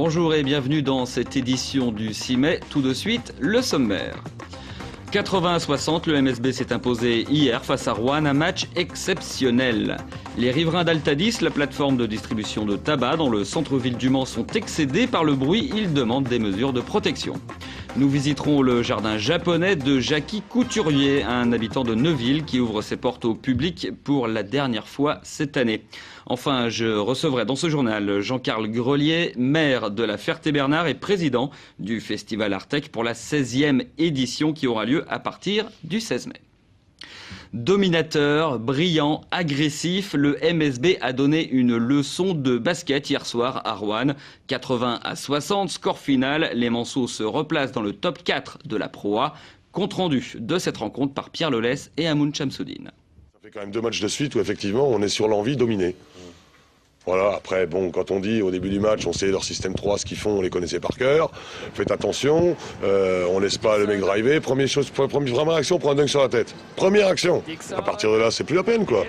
Bonjour et bienvenue dans cette édition du 6 mai. Tout de suite, le sommaire. 80-60, le MSB s'est imposé hier face à Roanne, un match exceptionnel. Les riverains d'Altadis, la plateforme de distribution de tabac dans le centre-ville du Mans, sont excédés par le bruit. Ils demandent des mesures de protection. Nous visiterons le jardin japonais de Jackie Couturier, un habitant de Neuville qui ouvre ses portes au public pour la dernière fois cette année. Enfin, je recevrai dans ce journal Jean-Carl Grelier, maire de la Ferté-Bernard et président du Festival Artec pour la 16e édition qui aura lieu à partir du 16 mai. Dominateur, brillant, agressif, le MSB a donné une leçon de basket hier soir à Roanne. 80-60, score final, les Manceaux se replacent dans le top 4 de la Pro A. Compte rendu de cette rencontre par Pierre Lolès et Amoun Chamsoudine. Ça fait quand même 2 matchs de suite où effectivement on est sur l'envie dominer. Voilà, après, bon, quand on dit au début du match, on sait leur système 3, ce qu'ils font, on les connaissait par cœur. Faites attention, on laisse pas le mec driver. Première action, on prend un dunk sur la tête. Première action. À partir de là, c'est plus la peine, quoi.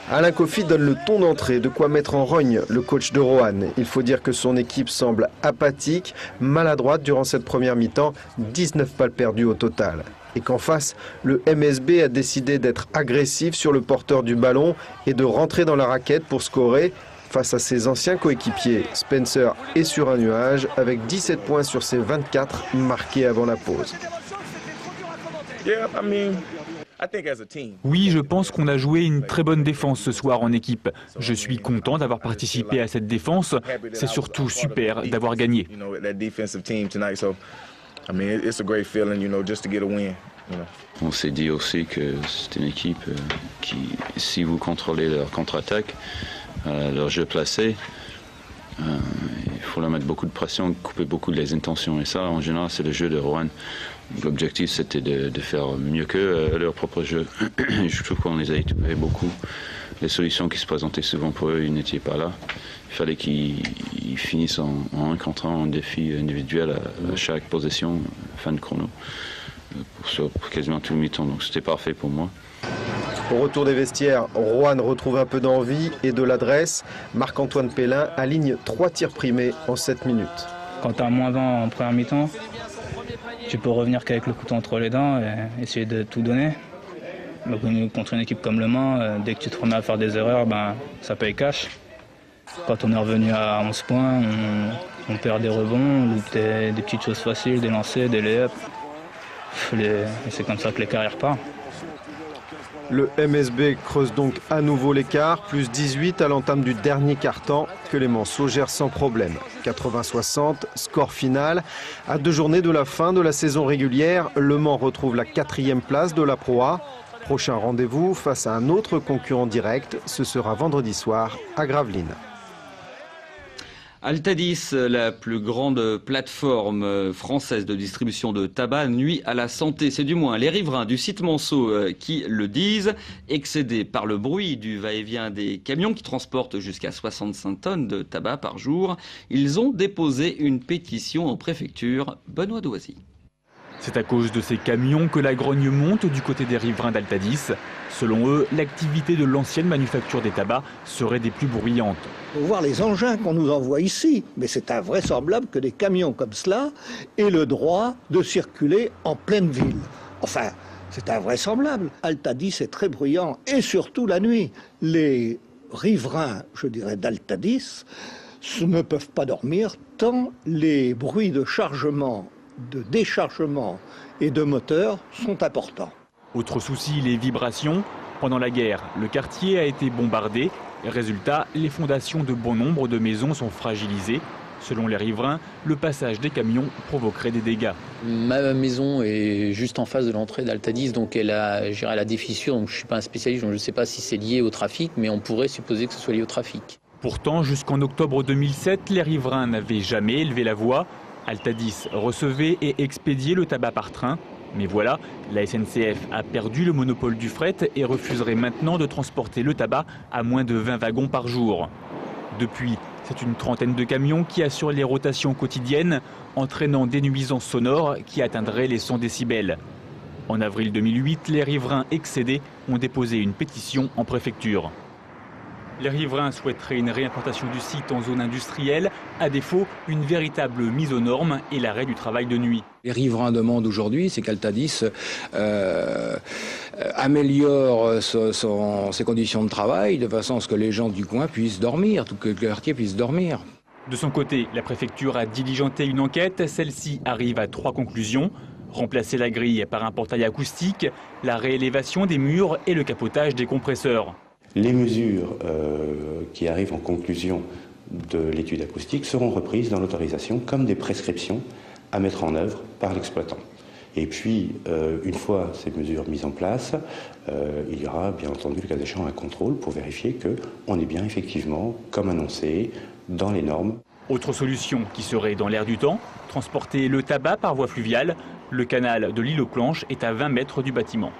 Alain Kofi donne le ton d'entrée, de quoi mettre en rogne le coach de Roanne. Il faut dire que son équipe semble apathique, maladroite durant cette première mi-temps, 19 balles perdues au total. Et qu'en face, le MSB a décidé d'être agressif sur le porteur du ballon et de rentrer dans la raquette pour scorer. Face à ses anciens coéquipiers, Spencer est sur un nuage avec 17 points sur ses 24 marqués avant la pause. Oui, je pense qu'on a joué une très bonne défense ce soir en équipe. Je suis content d'avoir participé à cette défense. C'est surtout super d'avoir gagné. On s'est dit aussi que c'est une équipe qui, si vous contrôlez leur contre-attaque, leur jeu placé, il faut leur mettre beaucoup de pression, couper beaucoup de les intentions. Et ça, en général, c'est le jeu de Roanne. L'objectif, c'était de faire mieux que leur propre jeu. Je trouve qu'on les a étouffés beaucoup. Les solutions qui se présentaient souvent pour eux, ils n'étaient pas là. Il fallait qu'ils finissent en 1 contre 1, en défi individuel à chaque possession, fin de chrono, pour quasiment tout le mi-temps. Donc c'était parfait pour moi. Au retour des vestiaires, Roanne retrouve un peu d'envie et de l'adresse. Marc-Antoine Pellin aligne 3 tirs primés en 7 minutes. Quand tu as moins 20 en première mi-temps, tu peux revenir qu'avec le couteau entre les dents et essayer de tout donner. Donc, contre une équipe comme Le Mans, dès que tu te remets à faire des erreurs, ça paye cash. Quand on est revenu à 11 points, on perd des rebonds, on loupe des petites choses faciles, des lancers, des lay-ups. Et c'est comme ça que les carrières partent. Le MSB creuse donc à nouveau l'écart, plus 18 à l'entame du dernier quart-temps que les Manceaux gèrent sans problème. 80-60, score final. À 2 journées de la fin de la saison régulière, Le Mans retrouve la 4e place de la Pro A. Prochain rendez-vous face à un autre concurrent direct, ce sera vendredi soir à Gravelines. Altadis, la plus grande plateforme française de distribution de tabac, nuit à la santé. C'est du moins les riverains du site Manceaux qui le disent. Excédés par le bruit du va-et-vient des camions qui transportent jusqu'à 65 tonnes de tabac par jour, ils ont déposé une pétition en préfecture. Benoît Doisy. C'est à cause de ces camions que la grogne monte du côté des riverains d'Altadis. Selon eux, l'activité de l'ancienne manufacture des tabacs serait des plus bruyantes. Il faut voir les engins qu'on nous envoie ici, mais c'est invraisemblable que des camions comme cela aient le droit de circuler en pleine ville. Enfin, c'est invraisemblable. Altadis est très bruyant, et surtout la nuit. Les riverains, je dirais, d'Altadis ne peuvent pas dormir tant les bruits de chargement, de déchargement et de moteur sont importants. Autre souci, les vibrations. Pendant la guerre, le quartier a été bombardé. Résultat, les fondations de bon nombre de maisons sont fragilisées. Selon les riverains, le passage des camions provoquerait des dégâts. Ma maison est juste en face de l'entrée d'Altadis, donc elle a des fissures. Donc je ne suis pas un spécialiste, donc je ne sais pas si c'est lié au trafic, mais on pourrait supposer que ce soit lié au trafic. Pourtant, jusqu'en octobre 2007, les riverains n'avaient jamais élevé la voix. Altadis recevait et expédiait le tabac par train. Mais voilà, la SNCF a perdu le monopole du fret et refuserait maintenant de transporter le tabac à moins de 20 wagons par jour. Depuis, c'est une trentaine de camions qui assurent les rotations quotidiennes, entraînant des nuisances sonores qui atteindraient les 100 décibels. En avril 2008, les riverains excédés ont déposé une pétition en préfecture. Les riverains souhaiteraient une réimplantation du site en zone industrielle, à défaut, une véritable mise aux normes et l'arrêt du travail de nuit. Les riverains demandent aujourd'hui, c'est qu'Altadis améliore ses conditions de travail de façon à ce que les gens du coin puissent dormir, que le quartier puisse dormir. De son côté, la préfecture a diligenté une enquête. Celle-ci arrive à 3 conclusions. Remplacer la grille par un portail acoustique, la réélévation des murs et le capotage des compresseurs. Les mesures qui arrivent en conclusion de l'étude acoustique seront reprises dans l'autorisation comme des prescriptions à mettre en œuvre par l'exploitant. Et puis, une fois ces mesures mises en place, il y aura bien entendu le cas échéant un contrôle pour vérifier qu'on est bien effectivement, comme annoncé, dans les normes. Autre solution qui serait dans l'air du temps, transporter le tabac par voie fluviale. Le canal de l'île aux Planches est à 20 mètres du bâtiment.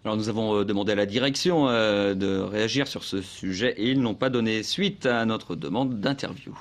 Alors nous avons demandé à la direction de réagir sur ce sujet et ils n'ont pas donné suite à notre demande d'interview.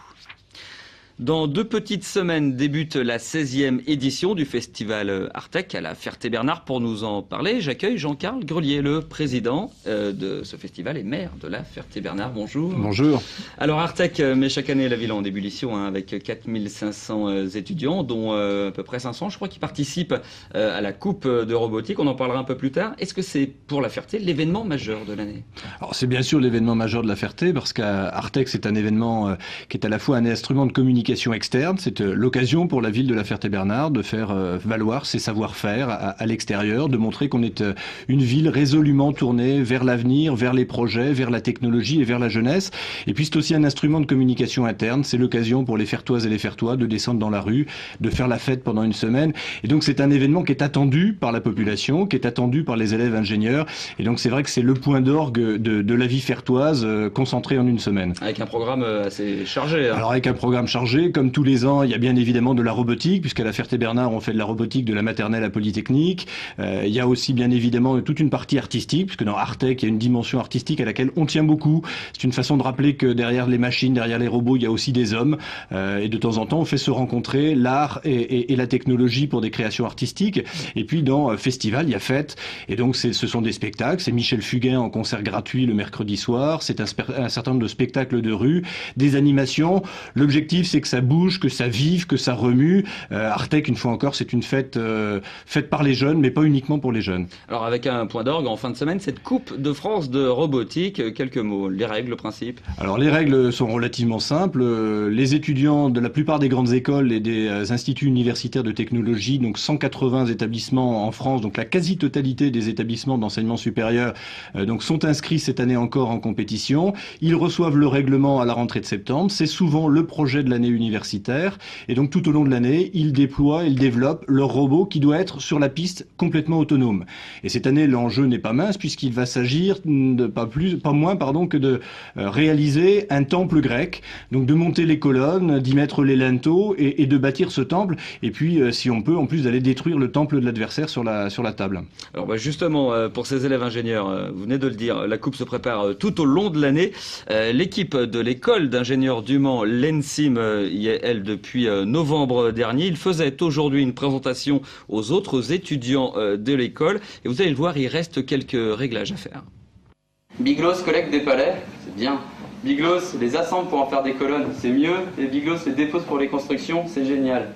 Dans 2 petites semaines débute la 16e édition du festival Artec à la Ferté-Bernard. Pour nous en parler, j'accueille Jean-Carl Grelier, le président de ce festival et maire de la Ferté-Bernard. Bonjour. Bonjour. Alors Artec met chaque année la ville en ébullition avec 4500 étudiants, dont à peu près 500, je crois, qui participent à la Coupe de robotique. On en parlera un peu plus tard. Est-ce que c'est pour la Ferté l'événement majeur de l'année? Alors c'est bien sûr l'événement majeur de la Ferté parce qu'Artec c'est un événement qui est à la fois un instrument de communication externe, c'est l'occasion pour la ville de la Ferté-Bernard de faire valoir ses savoir-faire à l'extérieur, de montrer qu'on est une ville résolument tournée vers l'avenir, vers les projets, vers la technologie et vers la jeunesse. Et puis c'est aussi un instrument de communication interne, c'est l'occasion pour les Fertoises et les Fertois de descendre dans la rue, de faire la fête pendant une semaine. Et donc c'est un événement qui est attendu par la population, qui est attendu par les élèves ingénieurs. Et donc c'est vrai que c'est le point d'orgue de la vie fertoise concentré en une semaine. Avec un programme assez chargé. Hein. Alors avec un programme chargé, comme tous les ans, il y a bien évidemment de la robotique, puisqu'à la Ferté-Bernard, on fait de la robotique de la maternelle à Polytechnique. Il y a aussi bien évidemment toute une partie artistique, puisque dans Artec, il y a une dimension artistique à laquelle on tient beaucoup. C'est une façon de rappeler que derrière les machines, derrière les robots, il y a aussi des hommes. Et de temps en temps, on fait se rencontrer l'art et la technologie pour des créations artistiques. Et puis dans Festival, il y a fête. Et donc ce sont des spectacles. C'est Michel Fugain en concert gratuit le mercredi soir. C'est un certain nombre de spectacles de rue, des animations. L'objectif, c'est que ça bouge, que ça vive, que ça remue. Artec, une fois encore, c'est une fête faite par les jeunes, mais pas uniquement pour les jeunes. Alors avec un point d'orgue en fin de semaine, cette Coupe de France de robotique, quelques mots, les règles, le principe? Alors les règles sont relativement simples. Les étudiants de la plupart des grandes écoles et des instituts universitaires de technologie, donc 180 établissements en France, donc la quasi-totalité des établissements d'enseignement supérieur, donc sont inscrits cette année encore en compétition. Ils reçoivent le règlement à la rentrée de septembre. C'est souvent le projet de l'année universitaire. Et donc tout au long de l'année, ils déploient, ils développent leur robot qui doit être sur la piste complètement autonome. Et cette année, l'enjeu n'est pas mince puisqu'il va s'agir de pas moins que de réaliser un temple grec, donc de monter les colonnes, d'y mettre les linteaux et de bâtir ce temple. Et puis, si on peut, en plus d'aller détruire le temple de l'adversaire sur la table. Alors justement, pour ces élèves ingénieurs, vous venez de le dire, la coupe se prépare tout au long de l'année. L'équipe de l'école d'ingénieurs du Mans, l'ENSIM, y est elle depuis novembre dernier. Il faisait aujourd'hui une présentation aux autres étudiants de l'école. Et vous allez le voir, il reste quelques réglages à faire. Biglos collecte des palets, c'est bien. Biglos les assemble pour en faire des colonnes, c'est mieux. Et Biglos les dépose pour les constructions, c'est génial.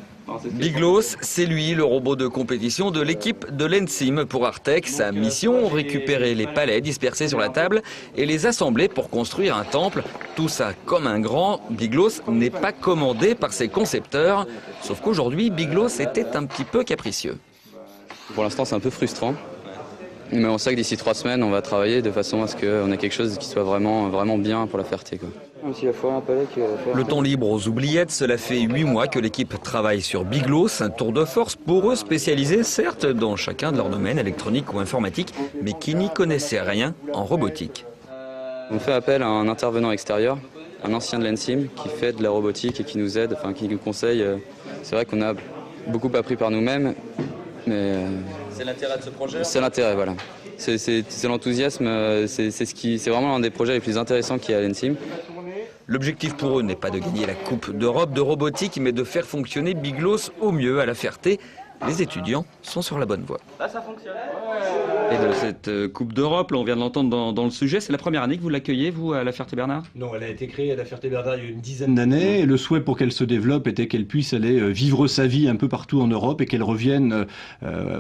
Biglos, c'est lui, le robot de compétition de l'équipe de l'ENSIM pour Artec. Sa mission, récupérer les palets dispersés sur la table et les assembler pour construire un temple. Tout ça comme un grand. Biglos n'est pas commandé par ses concepteurs. Sauf qu'aujourd'hui, Biglos était un petit peu capricieux. Pour l'instant, c'est un peu frustrant. Mais on sait que d'ici 3 semaines, on va travailler de façon à ce qu'on ait quelque chose qui soit vraiment bien pour la Ferté, quoi. Le temps libre aux oubliettes, cela fait 8 mois que l'équipe travaille sur Biglos, un tour de force pour eux spécialisés certes dans chacun de leurs domaines électronique ou informatique, mais qui n'y connaissaient rien en robotique. On fait appel à un intervenant extérieur, un ancien de l'ENSIM qui fait de la robotique et qui nous aide, qui nous conseille. C'est vrai qu'on a beaucoup appris par nous-mêmes, mais... C'est l'intérêt de ce projet? C'est l'intérêt, voilà. C'est l'enthousiasme, c'est vraiment un des projets les plus intéressants qu'il y a à l'ENSIM. L'objectif pour eux n'est pas de gagner la Coupe d'Europe de robotique, mais de faire fonctionner Biglos au mieux à la Ferté. les étudiants sont sur la bonne voie. Et de cette Coupe d'Europe, là, on vient de l'entendre dans le sujet, c'est la première année que vous l'accueillez, vous, à la Ferté-Bernard? Non, elle a été créée à la Ferté-Bernard il y a une dizaine d'années. Et le souhait pour qu'elle se développe était qu'elle puisse aller vivre sa vie un peu partout en Europe et qu'elle revienne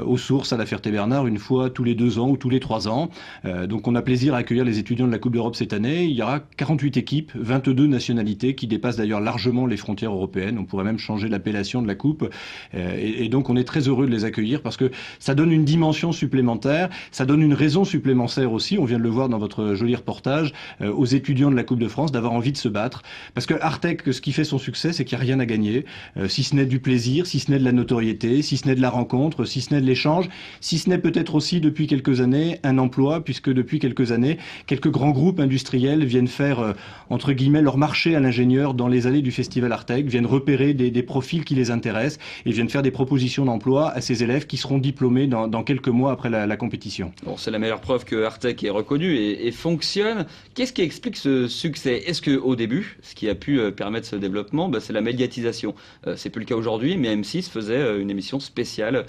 aux sources à la Ferté-Bernard une fois tous les 2 ans ou tous les 3 ans. Donc on a plaisir à accueillir les étudiants de la Coupe d'Europe cette année. Il y aura 48 équipes, 22 nationalités qui dépassent d'ailleurs largement les frontières européennes. On pourrait même changer l'appellation de la Coupe. Et donc on est très heureux de les accueillir parce que ça donne une dimension supplémentaire, ça donne une raison supplémentaire aussi, on vient de le voir dans votre joli reportage, aux étudiants de la Coupe de France d'avoir envie de se battre. Parce que Artec, ce qui fait son succès, c'est qu'il n'y a rien à gagner, si ce n'est du plaisir, si ce n'est de la notoriété, si ce n'est de la rencontre, si ce n'est de l'échange, si ce n'est peut-être aussi depuis quelques années un emploi, puisque depuis quelques années, quelques grands groupes industriels viennent faire, entre guillemets, leur marché à l'ingénieur dans les allées du festival Artec, viennent repérer des profils qui les intéressent et viennent faire des propositions d'emploi à ces élèves qui seront diplômés dans quelques mois après la compétition. Bon, c'est la meilleure preuve que Artec est reconnu et fonctionne. Qu'est-ce qui explique ce succès? Est-ce qu'au début, ce qui a pu permettre ce développement, c'est la médiatisation? C'est plus le cas aujourd'hui, mais M6 faisait une émission spéciale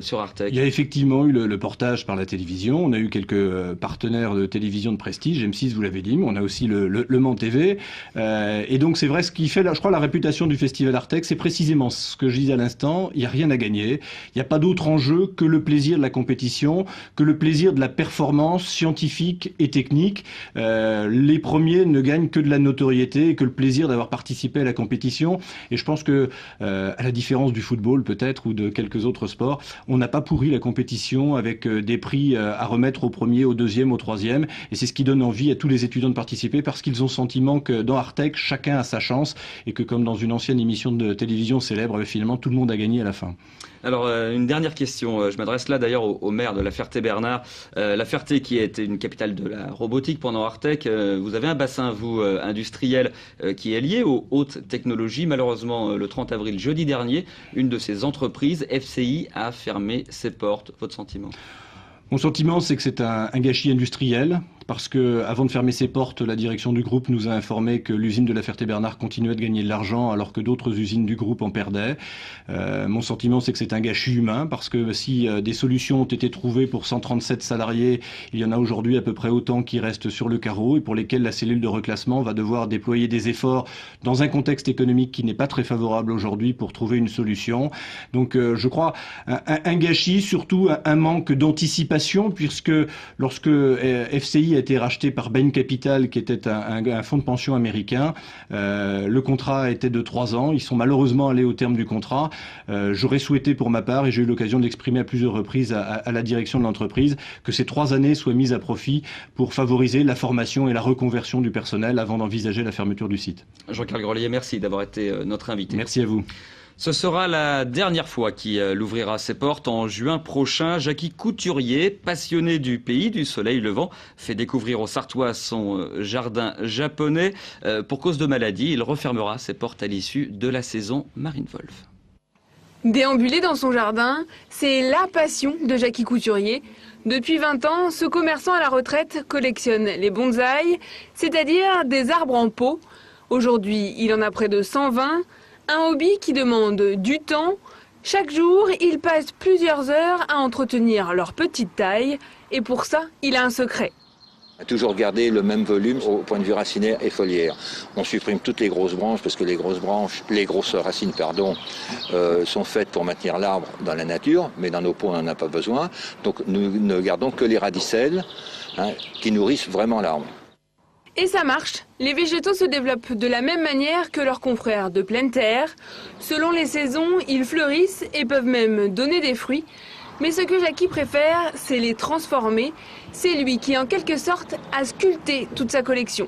sur Artec. Il y a effectivement eu le portage par la télévision. On a eu quelques partenaires de télévision de prestige. M6, vous l'avez dit, mais on a aussi le Mans TV. Et donc c'est vrai, ce qui fait, je crois, la réputation du festival Artec, c'est précisément ce que je disais à l'instant. Il n'y a rien à gagner. Il n'y a pas d'autre enjeu que le plaisir de la compétition, que le plaisir de la performance scientifique et technique. Les premiers ne gagnent que de la notoriété et que le plaisir d'avoir participé à la compétition. Et je pense que, à la différence du football peut-être ou de quelques autres sports, on n'a pas pourri la compétition avec des prix à remettre au premier, au deuxième, au troisième. Et c'est ce qui donne envie à tous les étudiants de participer parce qu'ils ont le sentiment que dans Artec, chacun a sa chance et que comme dans une ancienne émission de télévision célèbre, finalement tout le monde a gagné à la fin. Alors, une dernière question. Je m'adresse là d'ailleurs au maire de la Ferté-Bernard. La Ferté qui a été une capitale de la robotique pendant Artec. Vous avez un bassin, vous, industriel, qui est lié aux hautes technologies. Malheureusement, le 30 avril, jeudi dernier, une de ces entreprises, FCI, a fermé ses portes. Votre sentiment ? Mon sentiment, c'est que c'est un gâchis industriel. Parce que, avant de fermer ses portes, la direction du groupe nous a informé que l'usine de la Ferté-Bernard continuait de gagner de l'argent alors que d'autres usines du groupe en perdaient. Mon sentiment, c'est que c'est un gâchis humain parce que si des solutions ont été trouvées pour 137 salariés, il y en a aujourd'hui à peu près autant qui restent sur le carreau et pour lesquels la cellule de reclassement va devoir déployer des efforts dans un contexte économique qui n'est pas très favorable aujourd'hui pour trouver une solution. Donc, je crois un gâchis, surtout un manque d'anticipation puisque lorsque FCI a été racheté par Bain Capital, qui était un fonds de pension américain. Le contrat était de 3 ans. Ils sont malheureusement allés au terme du contrat. J'aurais souhaité pour ma part, et j'ai eu l'occasion d'exprimer à plusieurs reprises à la direction de l'entreprise, que ces 3 années soient mises à profit pour favoriser la formation et la reconversion du personnel avant d'envisager la fermeture du site. Jean-Carl Grelier, merci d'avoir été notre invité. Merci à vous. Ce sera la dernière fois qu'il ouvrira ses portes en juin prochain. Jackie Couturier, passionné du pays du soleil levant, fait découvrir aux Sartois son jardin japonais. Pour cause de maladie, il refermera ses portes à l'issue de la saison Marine Wolf. Déambuler dans son jardin, c'est la passion de Jackie Couturier. Depuis 20 ans, ce commerçant à la retraite collectionne les bonsaïs, c'est-à-dire des arbres en pot. Aujourd'hui, il en a près de 120. Un hobby qui demande du temps. Chaque jour, il passe plusieurs heures à entretenir leur petite taille. Et pour ça, il a un secret. Toujours garder le même volume au point de vue racinaire et foliaire. On supprime toutes les grosses branches parce que les grosses racines sont faites pour maintenir l'arbre dans la nature, mais dans nos pots on n'en a pas besoin. Donc nous ne gardons que les radicelles qui nourrissent vraiment l'arbre. Et ça marche. Les végétaux se développent de la même manière que leurs confrères de pleine terre. Selon les saisons, ils fleurissent et peuvent même donner des fruits. Mais ce que Jackie préfère, c'est les transformer. C'est lui qui, en quelque sorte, a sculpté toute sa collection.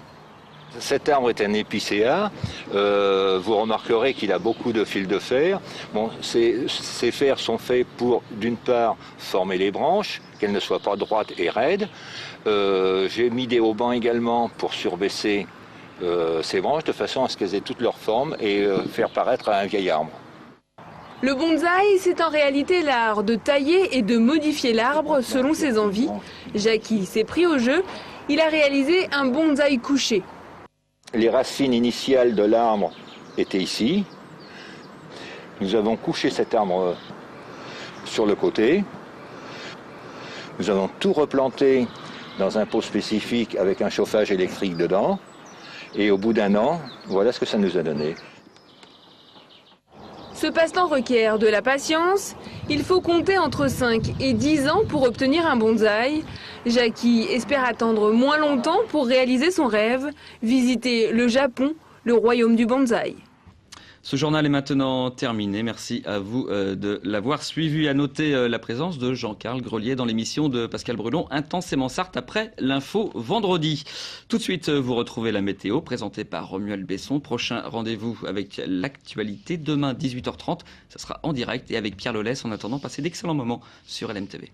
Cet arbre est un épicéa. Vous remarquerez qu'il a beaucoup de fils de fer. Bon, ces fers sont faits pour, d'une part, former les branches, qu'elles ne soient pas droites et raides. J'ai mis des haubans également pour surbaisser ces branches de façon à ce qu'elles aient toutes leurs formes et faire paraître un vieil arbre. Le bonsaï, c'est en réalité l'art de tailler et de modifier l'arbre selon ses envies. Jackie s'est pris au jeu. Il a réalisé un bonsaï couché. Les racines initiales de l'arbre étaient ici. Nous avons couché cet arbre sur le côté. Nous allons tout replanter dans un pot spécifique avec un chauffage électrique dedans. Et au bout d'un an, voilà ce que ça nous a donné. Ce passe-temps requiert de la patience. Il faut compter entre 5 et 10 ans pour obtenir un bonsaï. Jackie espère attendre moins longtemps pour réaliser son rêve, visiter le Japon, le royaume du bonsaï. Ce journal est maintenant terminé. Merci à vous de l'avoir suivi. À noter la présence de Jean-Carl Grelier dans l'émission de Pascal Brulon, Intensément Sarthe, après l'info vendredi. Tout de suite, vous retrouvez la météo présentée par Romuald Besson. Prochain rendez-vous avec l'actualité demain 18h30. Ça sera en direct et avec Pierre Lelès. En attendant, passez d'excellents moments sur LMTV.